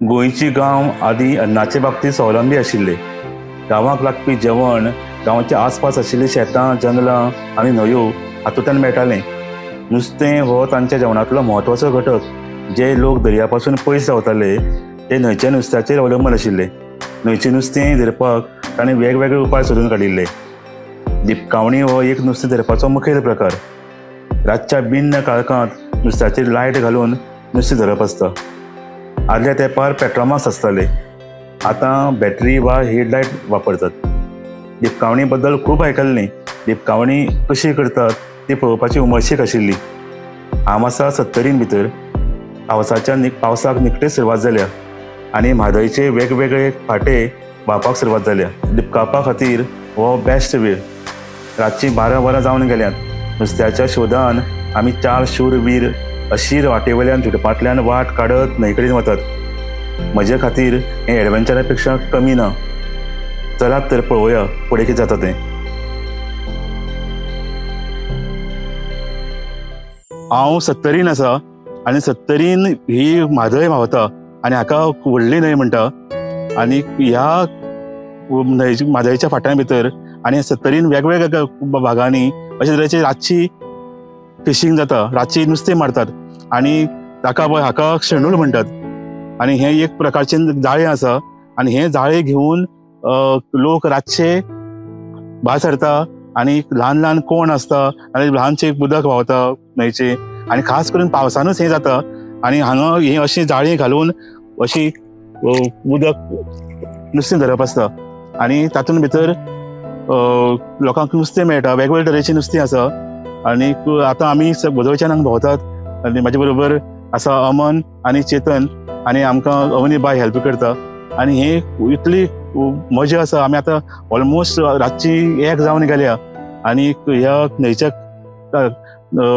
गोंयची गांव आदी अन्नाचे बाबतींत स्वावलंबी आशिल्ले. गांवांक लागपी जेवण गांवाच्या आसपास आशिल्लीं शेतां, जंगलां आनी न्हंयो हातूंतल्यान मेळटालें. नुस्तें हो तांच्या जेवणांतलो म्हत्वाचो घटक. जे लोक दर्या पासून पयस रावताले ते न्हंयच्या नुस्त्याचेर अवलंबून आशिल्ले. न्हंयचें नुस्तें धरपाक ताणें वेगवेगळे उपाय सोदून काडिल्ले. दिपकावणी हो एक नुस्तें धरपाचो मुखेल प्रकार. रातच्या बिन्न काळखांत नुस्त्याचेर लायट घालून नुस्तें धरप आसता. आदल्या तेंपार पेट्रोमाक्स आसताले, आतां बॅटरी वा हेडलायट वापरतात. दिपकावणी बद्दल खूब आयकल्लें. दिपकावणी कशी करतात ती पळोवपाची उमळशीक आशिल्ली. हांव आसा 70 भितर. पावसाक निकटेच सुरवात जाल्या आनी म्हादयचे वेगवेगळे फाटे व्हांवपाक सुरवात जाल्या. दिपकावपा खातीर हो बेस्ट वेळ. रातची 12 वरां जावन गेल्यात. नुस्त्याच्या शोधान आमी 4 शूरवीर अशीर वाटेवयल्यान झुडपांतल्यान वाट काडत न्हंय कडेन वतात. म्हजे खातीर हें एडवेंचरा पेक्षा कमी ना. चलात तर पळोवया फुडें कितें जाता तें. हांव 70 आसा आनी 70 ही म्हादय व्हांवता आनी हाका व्हडली न्हंय म्हणटा. आनी ह्या म्हादयच्या फाट्यां भितर आनी 70 वेगवेगळ्या भागांनी अशे तरेची रातची फिशींग जाता. रातची नुस्तें मारतात आनी हाका शेणूल म्हणटात. आनी हें एक प्रकारचें जाळें आसा आनी हें जाळें घेवन लोक रातचे भायर सरता आनी ल्हान ल्हान कोण आसता आनी ल्हानशें उदक व्हांवता न्हंयचें आनी खास करून पावसानूच हें जाता. आनी हांगा हें अशीं जाळीं घालून अशी उदक नुस्तें धरप आसता आनी तातूंत भितर लोकांक नुस्तें मेळटा. वेगवेगळे तरेचें नुस्तें आसा. आनी आतां आमी गोदोळच्यान हांगा भोंवतात आनी म्हाजे बरोबर आसा अमन आनी चेतन आनी आमकां अवनी बाय हेल्प करता. आनी हें इतली मजा आसा. आमी आतां ऑलमोस्ट रातची 1 जावन गेल्या आनी ह्या न्हंयच्या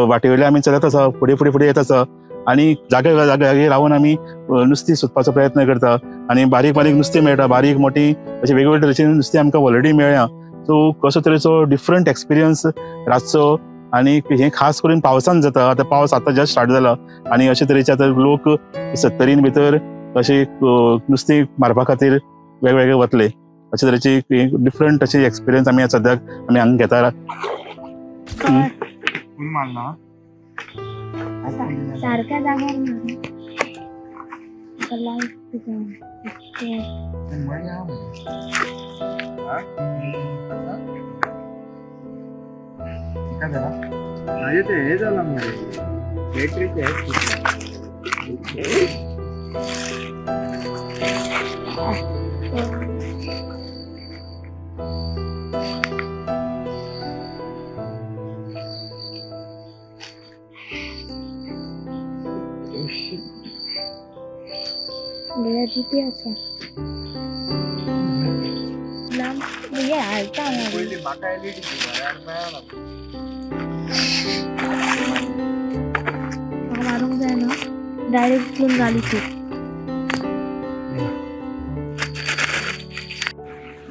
वाटेवयल्यान आमी चलत आसा. फुडें येत आसा आनी जाग्यार रावन आमी नुस्तें सोदपाचो प्रयत्न करता. आनी बारीक बारीक नुस्तें मेळटा. बारीक मोठी अशें वेगवेगळे तरेचें नुस्तें आमकां ऑलरेडी मेळ्ळां. सो कसो तरेचो डिफरंट एक्सपिरियन्स रातचो. आनी हें खास करून पावसान जाता. आतां पावस आतां जस्ट स्टार्ट जाला आनी अशे तरेचे आतां लोक 70 भितर अशे नुस्तें मारपा खातीर वेगवेगळे वतले. अशे तरेची डिफरंट अशी एक्सपिरियन्स आमी सद्याक आमी हांगा घेता. सारख्या जाग्यार हे झालं बॅटरीचे किती आसा लांब म्हणजे हालता म्हाका एलईडी मारूंक जाय ना डायरेक्ट घेऊन गाडीची.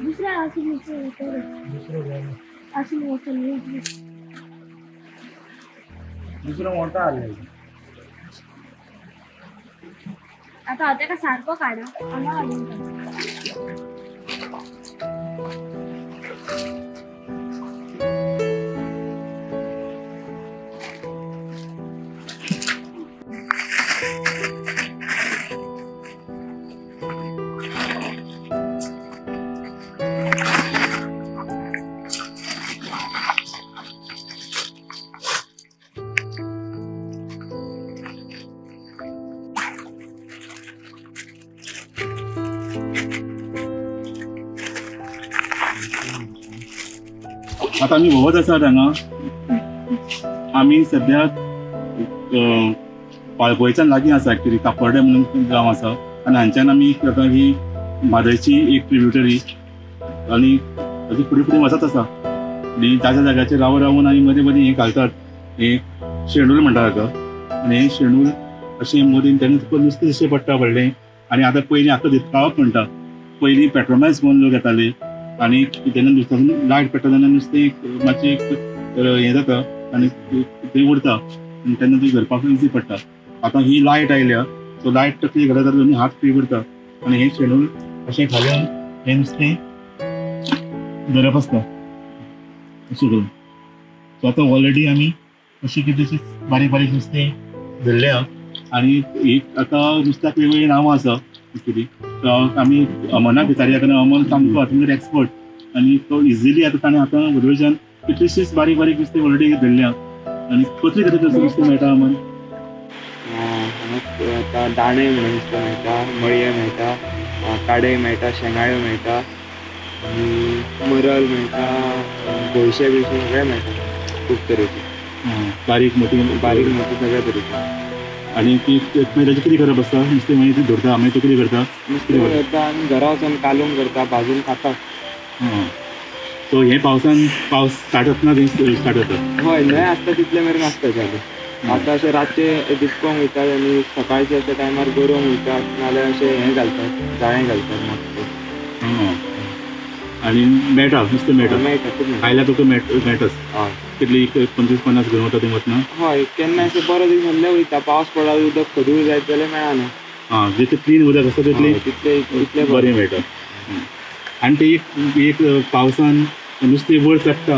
दुसऱ्या दुसरं मोठा आलं. आता होत्या का सारखं काढा. आतां आमी भोंवत आसात हांगा. आमी सद्याक पाळपोळेच्यान लागीं आसा. एक्चुली कापर्डे म्हणून गांव आसा आनी हांगच्यान आमी ही म्हादयची एक ट्रिब्युटरी आनी ताची फुडें वचत आसा. आनी ताच्या जाग्याचेर रावन आमी मदीं मदीं हें घालतात. हें शेणूल म्हणटा हाका. आनी हें शेणूल अशें मदीं तेन्ना नुस्तें दिश्टी पडटा व्हडलें. आनी आतां पयलीं हाका दिपकावप म्हणटा. पयलीं पेट्रोमाक्स म्हणून लोक येताले आनी तेन्ना नुस्तें लायट पेट्टा तेन्ना नुस्तें मातशें हें जाता आनी तें उरता तेन्ना ती धरपाक इजी पडटा. आतां ही लायट आयल्या सो लायट टकली घालता दोन्ही हात फ्री करता आणि हे शेड्यूल अशें घालून हे नुस्तें धरप आसता अशें करून. सो आतां ऑलरेडी आमी अशी कितेंशी बारीक बारीक नुस्तें धरलें आहा आनी एक आतां नुस्त्याक वेगवेगळीं नांवां आसा कितें आमी अमनाक विचारया कारण अमन सामको हातूंत एक्सपर्ट आनी तो इजिली आतां ताणें आतां वडवयच्यान कितलीशींच बारीक बारीक नुस्तें ऑलरेडी धरलें आहा. आनी कसली तरेचें नुस्तें मेळटा अमन? आता दाणे म्हणून नुस्तें मेळटा, मळये मेळटा, काडे मेळटा, शेंगाळ्यो मेळटा आनी मरल मेळटा, गोयशे बियशे सगळे मेळटा खूब तरेचे. बारीक मोठी सगळ्या तरेचे. आणि ती ताजें कितें करप आसता नुस्तें मागीर ती धरता मागीर तूं कितें करता? नुस्तें धरता आनी घरा वचून कालून करता, भाजून खाता. सो हे पावसान पावस स्टार्ट जातना स्टार्ट जाता? हय, न्हंय आसता तितले मेरेन आसता चालू. आतां अशें रातचे दिसपाक वयतात आनी सकाळचे अशे टायमार गरोवंक वयतात नाल्यार अशें हें घालतात, जाळें घालतात मस्त. आनी मेळटा नुस्तें मेळटा खूब मेळटा. आयल्यार तुका मेळटाच. हय कितली 25-50 घेवन वता थंय वतना? हय, केन्ना अशें बरो दीस आसल्यार वयता. पावस पडला उदक खदूळ जायत जाल्यार मेळना. जितलें क्लीन उदक आसता तितलें तितले बरें मेळटा. आनी ते एक पावसान नुस्तें वयर चडटा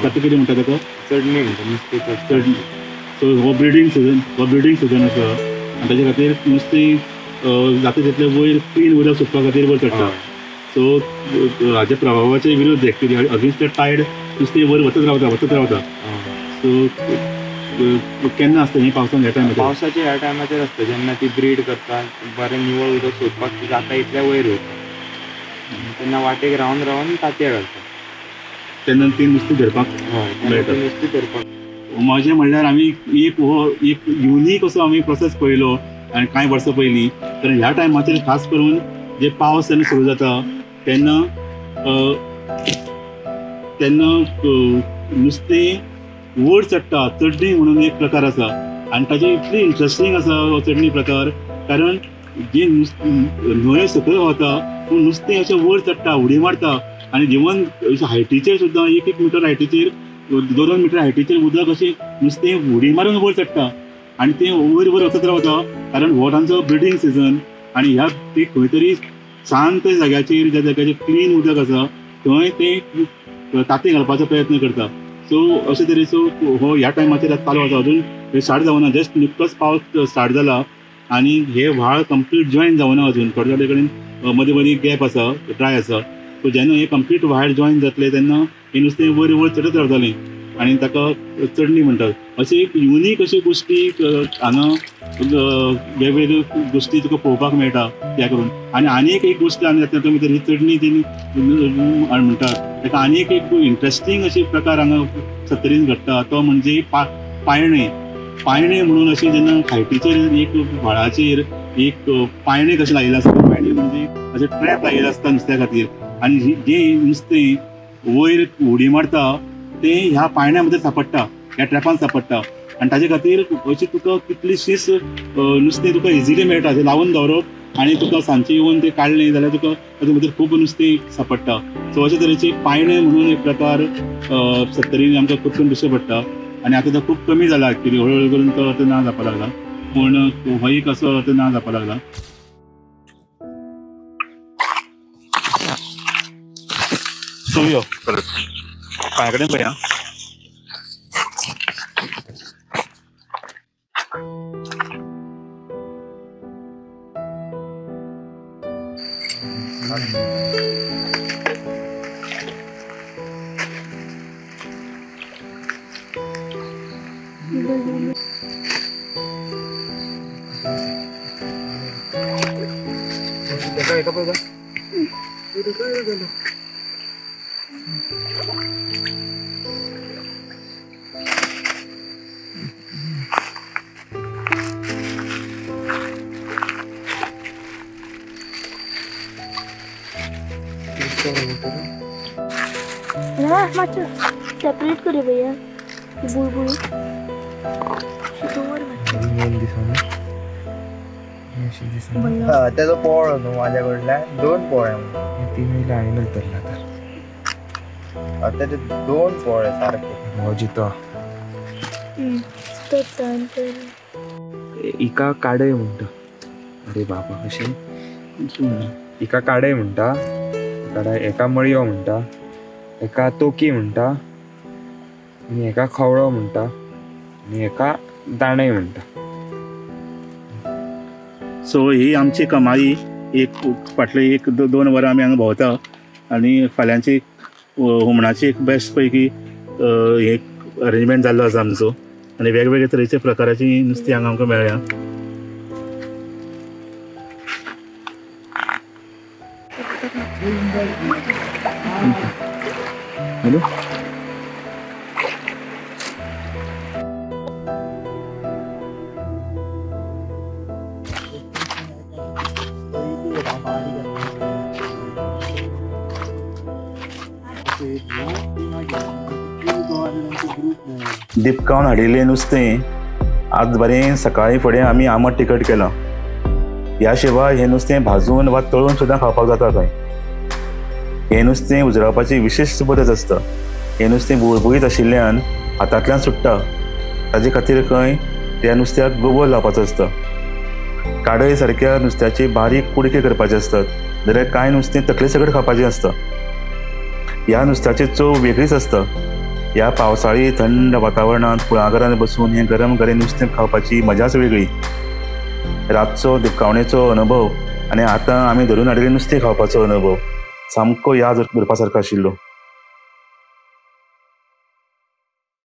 ताका कितें म्हणटा ताका? चडणी म्हणटा नुस्तें चडणी. सो हो ब्रिडींग सिजन आसा आनी ताचे खातीर नुस्तें जाता तितलें वयर क्लीन उदक सुटपा खातीर वयर चडटा. सो हाच्या प्रभावाचे विरोध एक्चुली अगेन्स्ट द टायड नुस्तें वयर वचत रावता. सो केन्ना आसता ही पावसान ह्या टायमार? पावसाच्या ह्या टायमाचेर आसता जेन्ना ती ब्रीड करता, बरें निवळ उदक सोदपाक जाता इतल्या वयर वयता तेन्ना वाटेक रावन तांतयां घालता. तेन्ना ती नुस्तें धरपाक मेळटा. नुस्तें धरपाक माझे म्हणल्यार आमी एक युनीक असो आमी प्रोसेस पळयलो आनी कांय वर्सां पयलीं. तर ह्या टायमाचेर खास करून जे पावस जेन्ना सुरू जाता तेन्ना नुस्तें वयर चडटा. चडणी म्हणून एक प्रकार आसा आनी ताजें इतलें इंट्रस्टींग आसा हो चडणी प्रकार कारण जे न्हंय सकयल वता पूण नुस्तें अशें वयर चडटा, उडी मारता आनी इवन हायटीचेर सुद्दां 1 मीटर हायटीचेर 2 मीटर हायटीचेर उदक अशें नुस्तें उडी मारून वयर चडटा आनी तें वयर वचत रावता कारण हो तांचो ब्रिडींग सिजन. आनी ह्या ती खंय तरी शांत जाग्याचेर ज्या जाग्याचेर क्लीन उदक आसा थंय तें तांतयां घालपाचो प्रयत्न करता. सो अशे तरेचो हो ह्या टायमाचेर चालू आसा. अजून हे स्टार्ट जावना, जस्ट निकतोच पावस स्टार्ट जाला आनी हे व्हाळ कंप्लीट जॉयन जावना अजून. थोडे कडेन मदीं मदीं गॅप आसा, ड्राय आसा. सो जेन्ना हे कंप्लीट व्हाळ जॉयन जातले तेन्ना हे नुस्तें वयर चडत रावतलें आनी ताका चडणी म्हणटात. अशी एक युनीक अशी गोश्टी हांगा वेगवेगळ्यो गोश्टी तुका पळोवपाक मेळटा त्या करून. आनी एक गोश्ट आनी जाता भितर ही चडणी तेणी म्हणटात ताका आनी एक इंट्रस्टींग अशी प्रकार हांगा सत्तरीन घडटा तो म्हणजे पायणे म्हणून अशें जेन्ना हायटीचेर एक व्हाळाचेर एक पायणे कशें लायिल्लें आसता. पायणे म्हणजे अशें ट्रॅप लायिल्लें आसता नुस्त्या खातीर आनी जें नुस्तें वयर उडी मारता तें ह्या पायण्या भितर सांपडटा, ह्या ट्रॅपान सांपडटा आनी ताजे खातीर अशी तुका कितलीशींच नुस्तें तुका इजिली मेळटा. अशें लावन दवरप आनी तुका सांजचें येवन तें काडलें जाल्यार तुका ताजे भितर खूब नुस्तें सांपडटा. सो अशे तरेचे पायणे म्हणून एक प्रकार सत्तरीन आमकां खूब करून दिश्टी पडटा आनी आतां तो खूब कमी जाला एक्चुली. हळू करून तो आतां ना जावपाक लागला पूण हो एक असो आतां ना जावपाक लागला. सो यो पांया कडेन पळया. मातशें सेपरेट कर भैया बुळबुळ त्याचा पोळ न्हू माझ्या कडल्यान 2 पोळे 3 लाईन धरला तर आता ते 2 पोळे सारखे मोजितो इका काडय म्हणटा अरे बाबा कशें एका काडय म्हणटा, एका मळयो म्हणटा, एका तोकी म्हणटा, आनी एका खवळो म्हणटा, आनी एका दाणय म्हणटा. सो ही आमची कमाई एक फाटले 1-2 वरां आमी हांगा भोंवता आनी फाल्यांची हुमणाची एक बेस्ट पैकी एक अरेंजमेंट जाल्लो आसा आमचो आनी वेगवेगळे तरेचे प्रकाराची नुस्तीं हांगा आमकां मेळ्ळ्या. दिपकावन हाडिल्लें नुस्तें आज बरें सकाळीं फुडें आमी आमट तिखट केलां. ह्या शिवाय हें नुस्तें भाजून वा तळून सुद्दां खावपाक जाता खंय. हें नुस्तें उजरावपाची विशेश पद्दत आसता. हें नुस्तें बुळबुळीत आशिल्ल्यान हातांतल्यान सुट्टा, ताजे खातीर खंय त्या नुस्त्याक गोबोर लावपाचो आसता. काडय सारक्या नुस्त्याचे बारीक कुडके करपाचे असतात, जाल्यार कांय नुस्तें तकले सकट खावपाचें आसता. ह्या नुस्त्याची चव वेगळीच आसता. ह्या पावसाळी थंड वातावरणांत कुळागरांत बसून हें गरम गरें नुस्तें खावपाची मजाच वेगळी. रातचो दिपकावणेचो अनुभव आनी आतां आमी धरून हाडिल्लें नुस्तें खावपाचो अनुभव सामको याद उरपा सारको आशिल्लो.